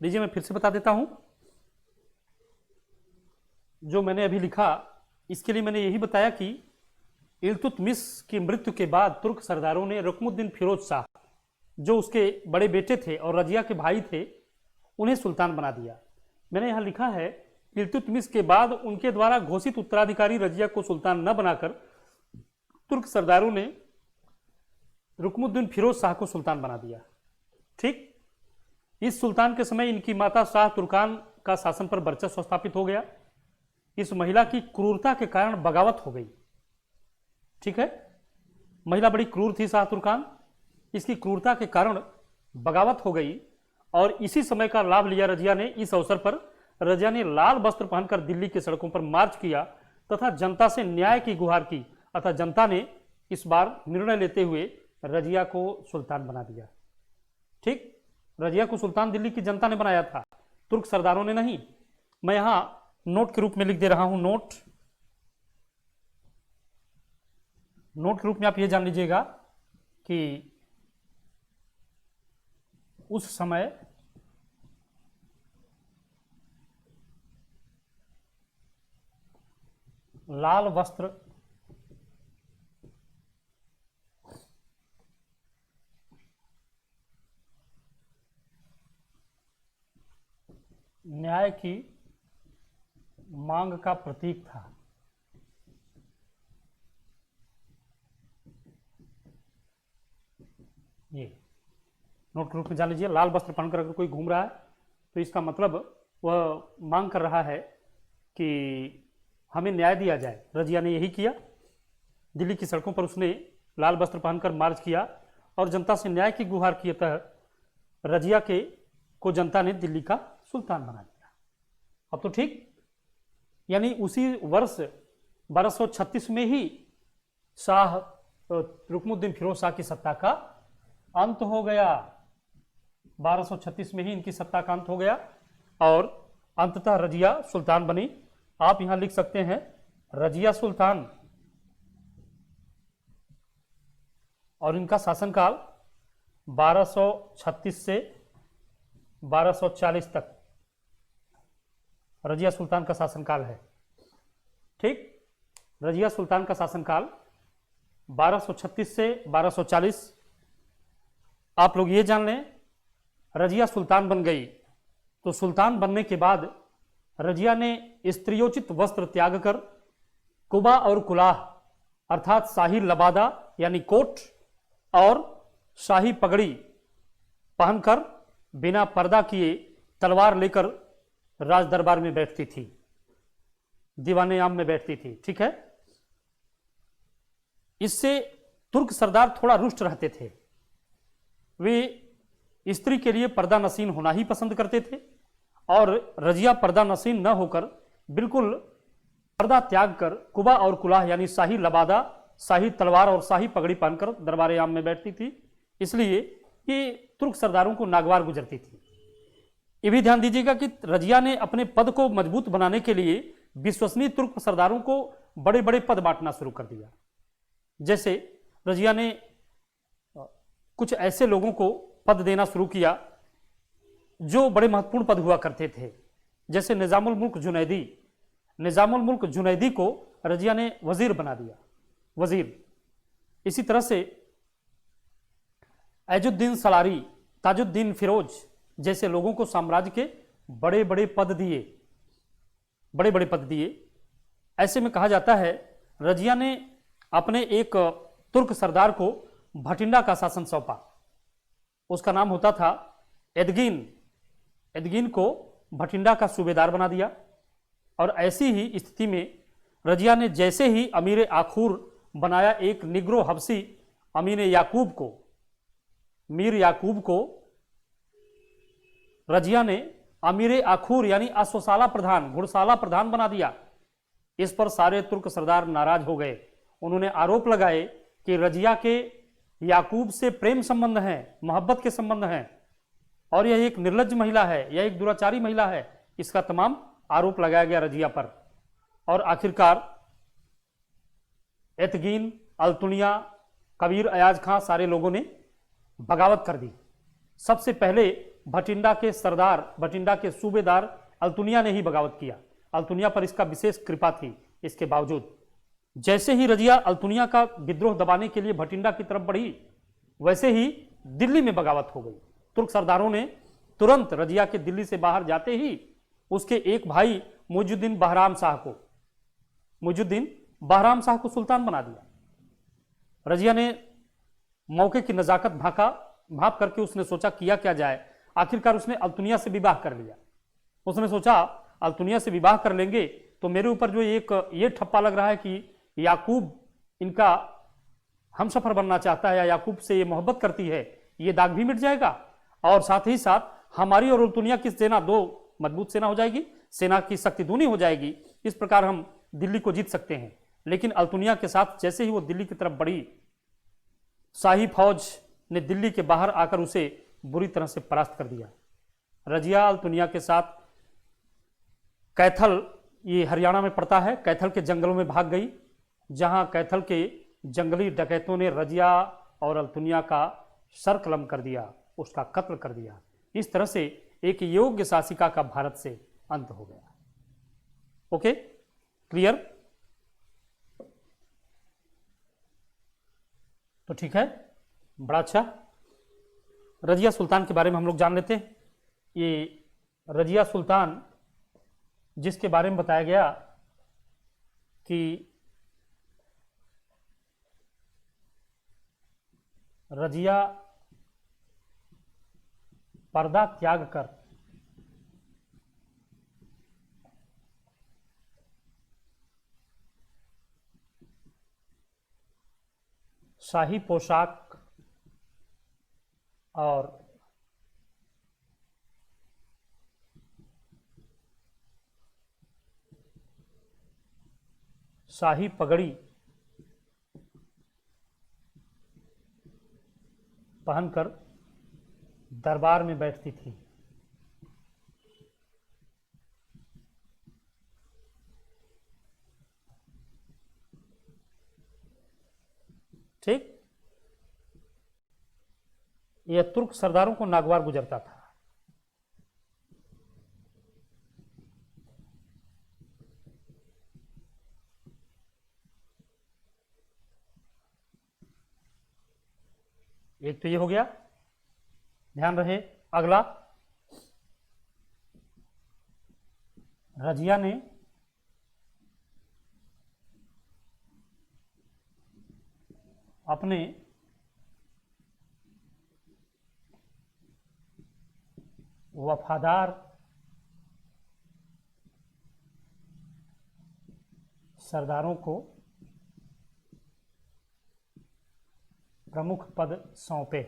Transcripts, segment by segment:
लीजिए मैं फिर से बता देता हूं जो मैंने अभी लिखा। इसके लिए मैंने यही बताया कि इल्तुतमिश की मृत्यु के बाद तुर्क सरदारों ने रुकनुद्दीन फिरोज शाह, जो उसके बड़े बेटे थे और रजिया के भाई थे, उन्हें सुल्तान बना दिया। मैंने यहाँ लिखा है इल्तुतमिश के बाद उनके द्वारा घोषित उत्तराधिकारी रजिया को सुल्तान न बनाकर तुर्क सरदारों ने रुकनुद्दीन फिरोज शाह को सुल्तान बना दिया। ठीक, इस सुल्तान के समय इनकी माता शाह तुर्कान का शासन पर वर्चस्व स्थापित हो गया। इस महिला की क्रूरता के कारण बगावत हो गई। ठीक है, महिला बड़ी क्रूर थी शाह तुर्कान, इसकी क्रूरता के कारण बगावत हो गई और इसी समय का लाभ लिया रजिया ने। इस अवसर पर रजिया ने लाल वस्त्र पहनकर दिल्ली की सड़कों पर मार्च किया तथा जनता से न्याय की गुहार की, अतः जनता ने इस बार निर्णय लेते हुए रजिया को सुल्तान बना दिया। ठीक, रजिया को सुल्तान दिल्ली की जनता ने बनाया था, तुर्क सरदारों ने नहीं। मैं यहां नोट के रूप में लिख दे रहा हूं। नोट के रूप में आप यह जान लीजिएगा कि उस समय लाल वस्त्र न्याय की मांग का प्रतीक था। ये नोट के रूप में जान लीजिए। लाल वस्त्र पहनकर अगर कोई घूम रहा है तो इसका मतलब वह मांग कर रहा है कि हमें न्याय दिया जाए। रजिया ने यही किया, दिल्ली की सड़कों पर उसने लाल वस्त्र पहनकर मार्च किया और जनता से न्याय की गुहार की। अतः रजिया को जनता ने दिल्ली का सुल्तान बना दिया। अब तो ठीक, यानी उसी वर्ष 1236 में ही शाह रुकनुद्दीन फिरोज शाह की सत्ता का अंत हो गया। 1236 में ही इनकी सत्ता का अंत हो गया और अंततः रजिया सुल्तान बनी। आप यहां लिख सकते हैं रजिया सुल्तान, और इनका शासनकाल 1236 से 1240 तक रजिया सुल्तान का शासनकाल है। ठीक, रजिया सुल्तान का शासनकाल 1236 से 1240। आप लोग ये जान लें, रजिया सुल्तान बन गई तो सुल्तान बनने के बाद रजिया ने स्त्रियोचित वस्त्र त्याग कर कुबा और कुलाह अर्थात शाही लबादा यानी कोट और शाही पगड़ी पहनकर बिना पर्दा किए तलवार लेकर राज दरबार में बैठती थी, दीवाने आम में बैठती थी। ठीक है, इससे तुर्क सरदार थोड़ा रुष्ट रहते थे। वे स्त्री के लिए पर्दा नसीन होना ही पसंद करते थे और रजिया पर्दा नसीन न होकर बिल्कुल पर्दा त्याग कर कुबा और कुलाह यानी शाही लबादा, शाही तलवार और शाही पगड़ी पहनकर दरबार आम में बैठती थी। इसलिए ये तुर्क सरदारों को नागवार गुजरती थी। ये भी ध्यान दीजिएगा कि रजिया ने अपने पद को मजबूत बनाने के लिए विश्वसनीय तुर्क सरदारों को बड़े बड़े पद बांटना शुरू कर दिया। जैसे रजिया ने कुछ ऐसे लोगों को पद देना शुरू किया जो बड़े महत्वपूर्ण पद हुआ करते थे, जैसे निजामुल मुल्क जुनैदी। निजामुल मुल्क जुनैदी को रजिया ने वजीर बना दिया, वजीर। इसी तरह से एजुद्दीन सलारी, ताजुद्दीन फिरोज जैसे लोगों को साम्राज्य के बड़े बड़े पद दिए, बड़े बड़े पद दिए। ऐसे में कहा जाता है रजिया ने अपने एक तुर्क सरदार को भटिंडा का शासन सौंपा। उसका नाम होता था एदगीन। एदगीन को भटिंडा का सूबेदार बना दिया। और ऐसी ही स्थिति में रजिया ने जैसे ही अमीर आखूर बनाया एक निग्रो हबसी अमीर याकूब को, मीर याकूब को रजिया ने अमीर आखूर यानी अश्वशाला प्रधान, घुड़शाला प्रधान बना दिया। इस पर सारे तुर्क सरदार नाराज हो गए। उन्होंने आरोप लगाए कि रजिया के याकूब से प्रेम संबंध हैं, मोहब्बत के संबंध हैं और यह एक निर्लज्ज महिला है, यह एक दुराचारी महिला है। इसका तमाम आरोप लगाया गया रजिया पर। और आखिरकार एतगीन, अल्तुनिया, कबीर अयाज खां सारे लोगों ने बगावत कर दी। सबसे पहले भटिंडा के सरदार, भटिंडा के सूबेदार अल्तुनिया ने ही बगावत किया। अल्तुनिया पर इसका विशेष कृपा थी। इसके बावजूद जैसे ही रजिया अल्तुनिया का विद्रोह दबाने के लिए भटिंडा की तरफ बढ़ी, वैसे ही दिल्ली में बगावत हो गई। तुर्क सरदारों ने तुरंत रजिया के दिल्ली से बाहर जाते ही उसके एक भाई मुइजुद्दीन बहराम शाह को सुल्तान बना दिया। रजिया ने मौके की नजाकत भाप करके उसने सोचा किया क्या जाए। आखिरकार उसने अल्तुनिया से विवाह कर लिया। उसने सोचा अल्तुनिया से विवाह कर लेंगे तो मेरे ऊपर जो ये ठप्पा लग रहा है कि याकूब इनका हमसफर बनना चाहता है या याकूब से ये मोहब्बत करती है, ये दाग भी मिट जाएगा और साथ ही साथ हमारी और अल्तुनिया की सेना दो मजबूत सेना हो जाएगी, सेना की शक्ति दूनी हो जाएगी। इस प्रकार हम दिल्ली को जीत सकते हैं। लेकिन अल्तुनिया के साथ जैसे ही वो दिल्ली की तरफ बढ़ी, शाही फौज ने दिल्ली के बाहर आकर उसे बुरी तरह से परास्त कर दिया। रजिया अल्तुनिया के साथ कैथल, ये हरियाणा में पड़ता है, कैथल के जंगलों में भाग गई, जहां कैथल के जंगली डकैतों ने रजिया और अल्तुनिया का सर कलम कर दिया, उसका कत्ल कर दिया। इस तरह से एक योग्य शासिका का भारत से अंत हो गया। Okay, clear? तो ठीक है, बड़ा अच्छा। रजिया सुल्तान के बारे में हम लोग जान लेते हैं। ये रजिया सुल्तान जिसके बारे में बताया गया कि रजिया पर्दा त्याग कर शाही पोशाक और शाही पगड़ी पहनकर दरबार में बैठती थी। ठीक, यह तुर्क सरदारों को नागवार गुजरता था। एक तो ये हो गया, ध्यान रहे। अगला, रजिया ने अपने वफादार सरदारों को प्रमुख पद सौंपे,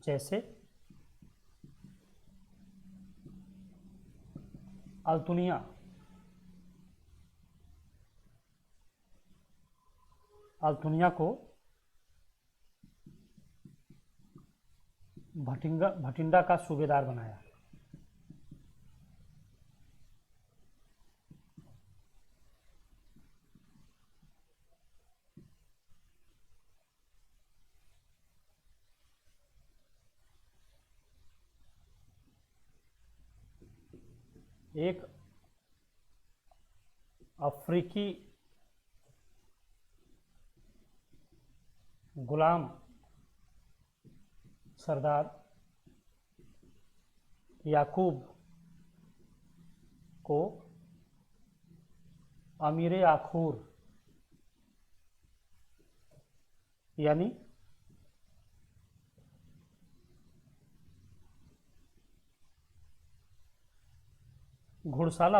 जैसे अल्तुनिया को भटिंडा का सूबेदार बनाया। एक अफ्रीकी गुलाम सरदार याकूब को अमीर आखूर यानी घुड़साला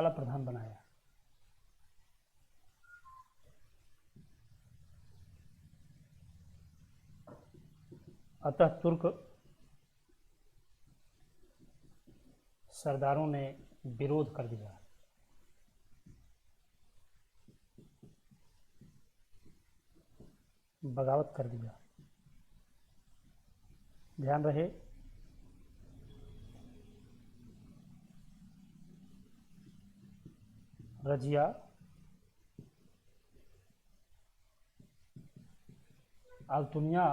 प्रधान बनाया। अतः तुर्क सरदारों ने विरोध कर दिया। बगावत कर दिया। ध्यान रहे, रजिया अल्तुनिया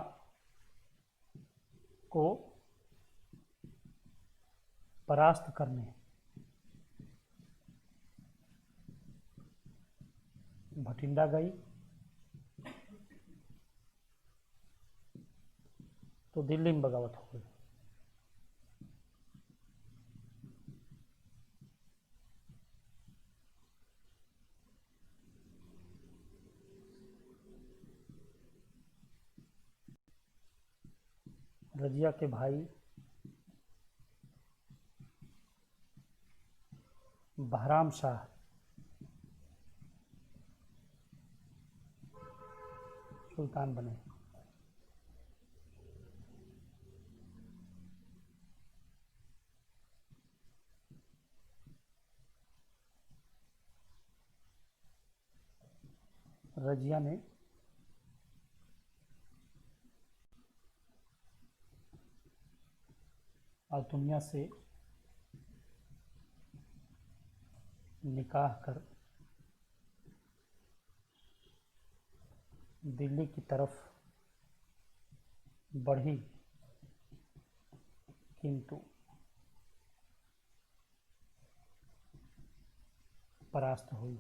को परास्त करने भटिंडा गई तो दिल्ली में बगावत हो गई। रजिया के भाई बहराम शाह सुल्तान बने। रजिया ने अल्तुनिया से निकाह कर दिल्ली की तरफ बढ़ी, किंतु परास्त हुई।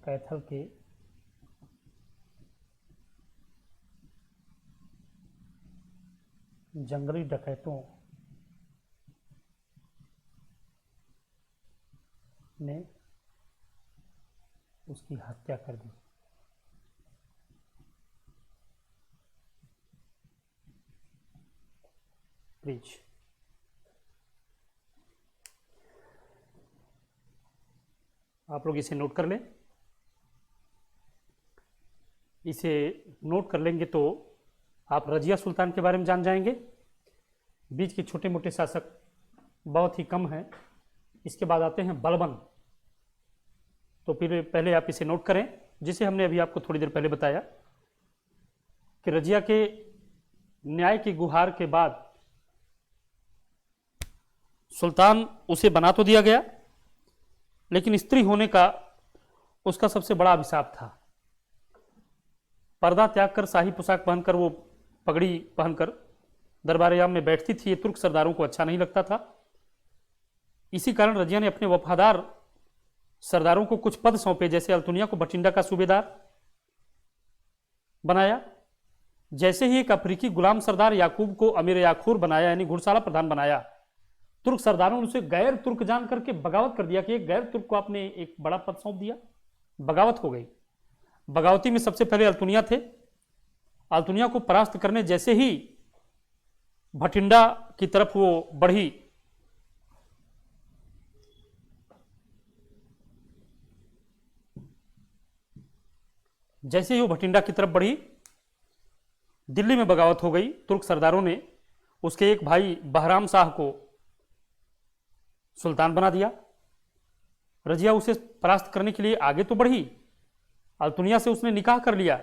कैथल के जंगली डकैतों ने उसकी हत्या कर दी। प्लीज आप लोग इसे नोट कर लें। इसे नोट कर लेंगे तो आप रजिया सुल्तान के बारे में जान जाएंगे। बीच के छोटे मोटे शासक बहुत ही कम हैं। इसके बाद आते हैं बलबन। तो फिर पहले आप इसे नोट करें, जिसे हमने अभी आपको थोड़ी देर पहले बताया कि रजिया के न्याय की गुहार के बाद सुल्तान उसे बना तो दिया गया, लेकिन स्त्री होने का उसका सबसे बड़ा अभिशाप था। पर्दा त्याग कर शाही पोशाक पहनकर, वो पगड़ी पहनकर दरबार आम में बैठती थी। ये तुर्क सरदारों को अच्छा नहीं लगता था। इसी कारण रजिया ने अपने वफादार सरदारों को कुछ पद सौंपे, जैसे अल्तुनिया को भटिंडा का सूबेदार बनाया। जैसे ही एक अफ्रीकी गुलाम सरदार याकूब को अमीर याखूर बनाया, यानी घुड़साला प्रधान बनाया, तुर्क सरदारों ने उसे गैर तुर्क जान करके बगावत कर दिया कि एक गैर तुर्क को आपने एक बड़ा पद सौंप दिया। बगावत हो गई। बगावती में सबसे पहले अल्तुनिया थे। अल्तुनिया को परास्त करने जैसे ही भटिंडा की तरफ वो बढ़ी, जैसे ही वो भटिंडा की तरफ बढ़ी, दिल्ली में बगावत हो गई। तुर्क सरदारों ने उसके एक भाई बहराम शाह को सुल्तान बना दिया। रजिया उसे परास्त करने के लिए आगे तो बढ़ी। अल्तुनिया से उसने निकाह कर लिया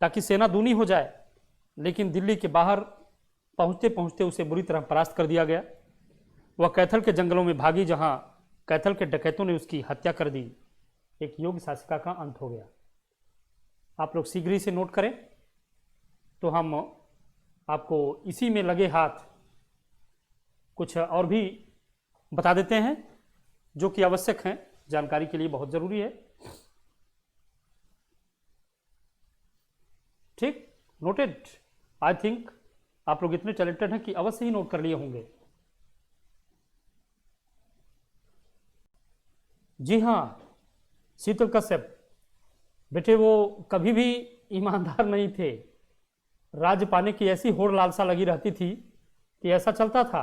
ताकि सेना दूनी हो जाए, लेकिन दिल्ली के बाहर पहुंचते पहुंचते उसे बुरी तरह परास्त कर दिया गया। वह कैथल के जंगलों में भागी, जहां कैथल के डकैतों ने उसकी हत्या कर दी। एक योग्य शासिका का अंत हो गया। आप लोग शीघ्र ही से नोट करें तो हम आपको इसी में लगे हाथ कुछ और भी बता देते हैं, जो कि आवश्यक हैं, जानकारी के लिए बहुत जरूरी है। ठीक, नोटेड। आई थिंक आप लोग इतने टैलेंटेड हैं कि अवश्य ही नोट कर लिए होंगे। जी हाँ, शीतल कश्यप बेटे वो कभी भी ईमानदार नहीं थे। राज्य पाने की ऐसी होड़ लालसा लगी रहती थी कि ऐसा चलता था।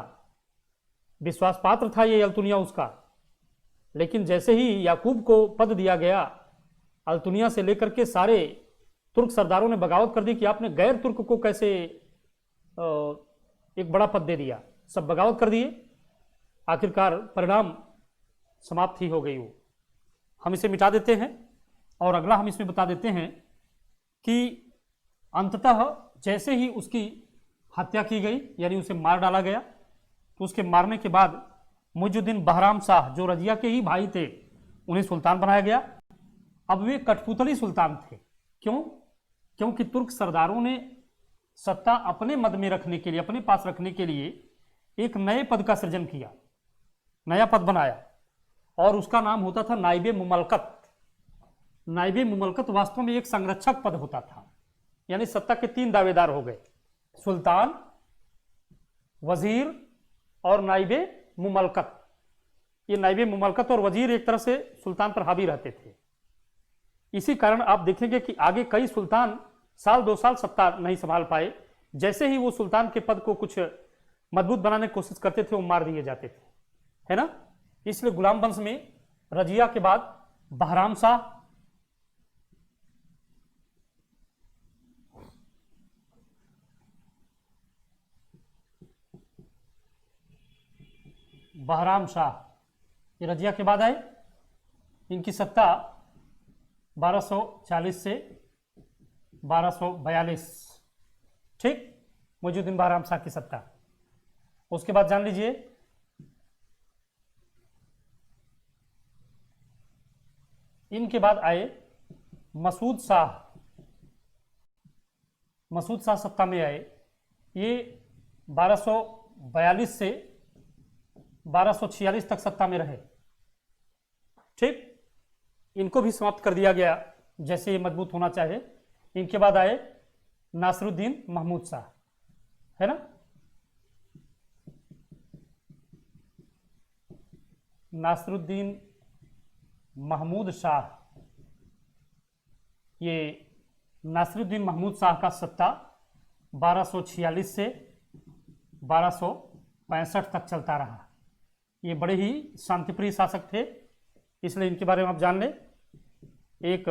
विश्वास पात्र था ये अल्तुनिया उसका, लेकिन जैसे ही याकूब को पद दिया गया, अल्तुनिया से लेकर के सारे तुर्क सरदारों ने बगावत कर दी कि आपने गैर तुर्क को कैसे एक बड़ा पद दे दिया। सब बगावत कर दिए। आखिरकार परिणाम समाप्त ही हो गई वो। हम इसे मिटा देते हैं और अगला हम इसमें बता देते हैं कि अंततः जैसे ही उसकी हत्या की गई, यानी उसे मार डाला गया। तो उसके मारने के बाद मुइजुद्दीन बहराम शाह, जो रजिया के ही भाई थे, उन्हें सुल्तान बनाया गया। अब वे कठपुतली सुल्तान थे। क्यों? क्योंकि तुर्क सरदारों ने सत्ता अपने मद में रखने के लिए, अपने पास रखने के लिए एक नए पद का सृजन किया, नया पद बनाया, और उसका नाम होता था नाइबे मुमलकत। नाइबे मुमलकत वास्तव में एक संरक्षक पद होता था, यानी सत्ता के 3 दावेदार हो गए, सुल्तान, वजीर और नाइबे मुमलकत। ये नाइबे मुमलकत और वजीर एक तरह से सुल्तान पर हावी रहते थे। इसी कारण आप देखेंगे कि आगे कई सुल्तान साल 2 साल सत्ता नहीं संभाल पाए। जैसे ही वो सुल्तान के पद को कुछ मजबूत बनाने की कोशिश करते थे, वो मार दिए जाते थे, है ना। इसलिए गुलाम वंश में रजिया के बाद बहराम शाह, ये रजिया के बाद आए। इनकी सत्ता 1240 से 1242, ठीक, मुइजुद्दीन बहराम शाह की सत्ता। उसके बाद जान लीजिए इनके बाद आए मसूद शाह। मसूद शाह सत्ता में आए। ये 1242 से 1246 तक सत्ता में रहे, ठीक। इनको भी समाप्त कर दिया गया जैसे ये मजबूत होना चाहे। इनके बाद आए नासिरुद्दीन महमूद शाह, है ना। नासिरुद्दीन महमूद शाह, ये नासिरुद्दीन महमूद शाह का सत्ता 1246 से 1265 तक चलता रहा। ये बड़े ही शांतिप्रिय शासक थे, इसलिए इनके बारे में आप जान लें। एक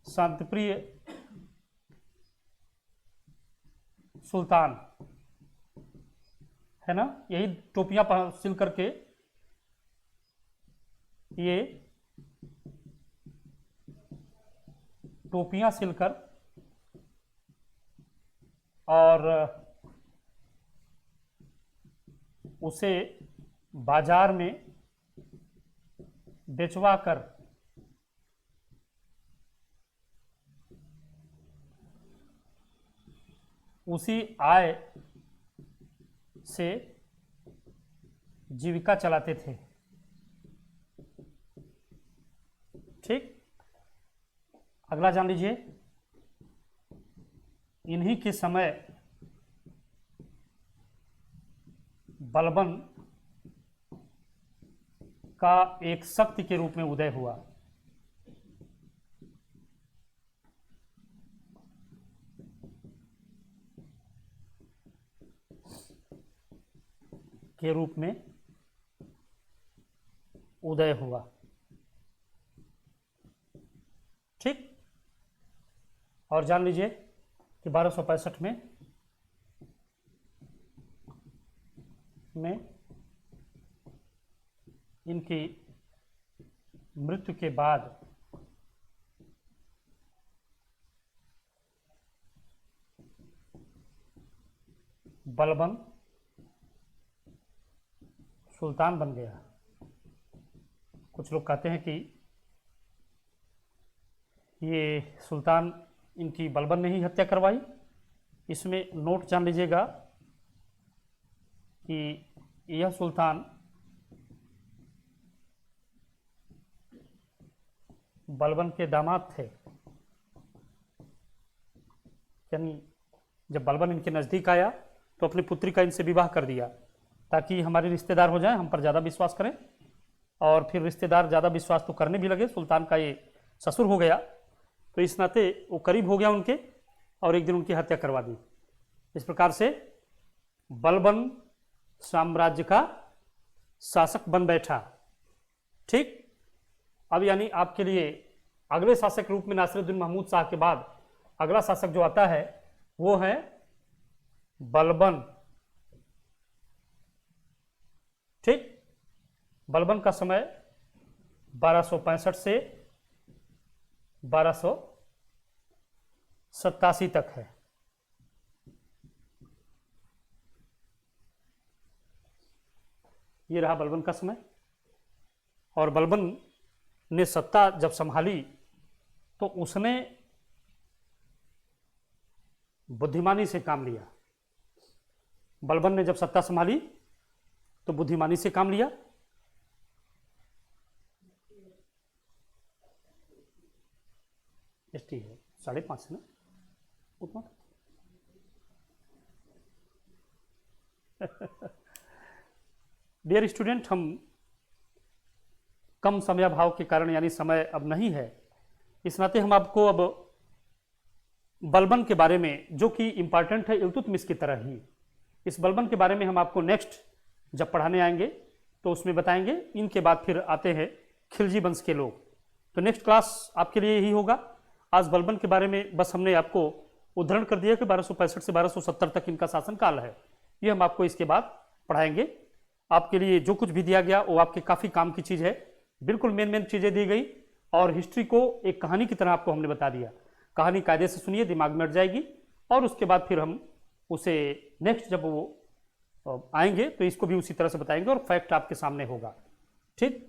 शांतिप्रिय सुल्तान, है ना। यही टोपियां सिल करके ये टोपियां सिलकर और उसे बाजार में बेचवा कर उसी आय से जीविका चलाते थे, ठीक। अगला जान लीजिए, इन्हीं के समय बलबन का एक शक्ति के रूप में उदय हुआ। के रूप में उदय हुआ, ठीक। और जान लीजिए कि 1265 में इनकी मृत्यु के बाद बलबन सुल्तान बन गया। कुछ लोग कहते हैं कि ये सुल्तान इनकी बलबन ने ही हत्या करवाई। इसमें नोट जान लीजिएगा कि यह सुल्तान बलबन के दामाद थे, यानी जब बलबन इनके नज़दीक आया तो अपनी पुत्री का इनसे विवाह कर दिया ताकि हमारे रिश्तेदार हो जाएं, हम पर ज़्यादा विश्वास करें। और फिर रिश्तेदार ज़्यादा विश्वास तो करने भी लगे, सुल्तान का ये ससुर हो गया, तो इस नाते वो करीब हो गया उनके और एक दिन उनकी हत्या करवा दी। इस प्रकार से बलबन साम्राज्य का शासक बन बैठा, ठीक। अब यानी आपके लिए अगले शासक रूप में नासिरुद्दीन महमूद शाह के बाद अगला शासक जो आता है वो है बलबन, ठीक। बलबन का समय 1265 से 1287 तक है। ये रहा बलबन का समय। और बलबन ने सत्ता जब संभाली तो उसने बुद्धिमानी से काम लिया। बलबन ने जब सत्ता संभाली तो बुद्धिमानी से काम लिया। एसटी है 5.5 है ना उतना। डियर स्टूडेंट, हम कम समयाभाव के कारण, यानी समय अब नहीं है, इस नाते हम आपको अब बलबन के बारे में, जो कि इंपॉर्टेंट है इल्तुतमिश की तरह ही, इस बलबन के बारे में हम आपको नेक्स्ट जब पढ़ाने आएंगे तो उसमें बताएंगे। इनके बाद फिर आते हैं खिलजी वंश के लोग। तो नेक्स्ट क्लास आपके लिए यही होगा। आज बलबन के बारे में बस हमने आपको उदाहरण कर दिया कि 1265 से 1270 तक इनका शासनकाल है। ये हम आपको इसके बाद पढ़ाएंगे। आपके लिए जो कुछ भी दिया गया वो आपके काफ़ी काम की चीज़ है, बिल्कुल मेन चीज़ें दी गई, और हिस्ट्री को एक कहानी की तरह आपको हमने बता दिया। कहानी कायदे से सुनिए, दिमाग में अट जाएगी, और उसके बाद फिर हम उसे नेक्स्ट जब वो आएंगे तो इसको भी उसी तरह से बताएंगे और फैक्ट आपके सामने होगा। ठीक।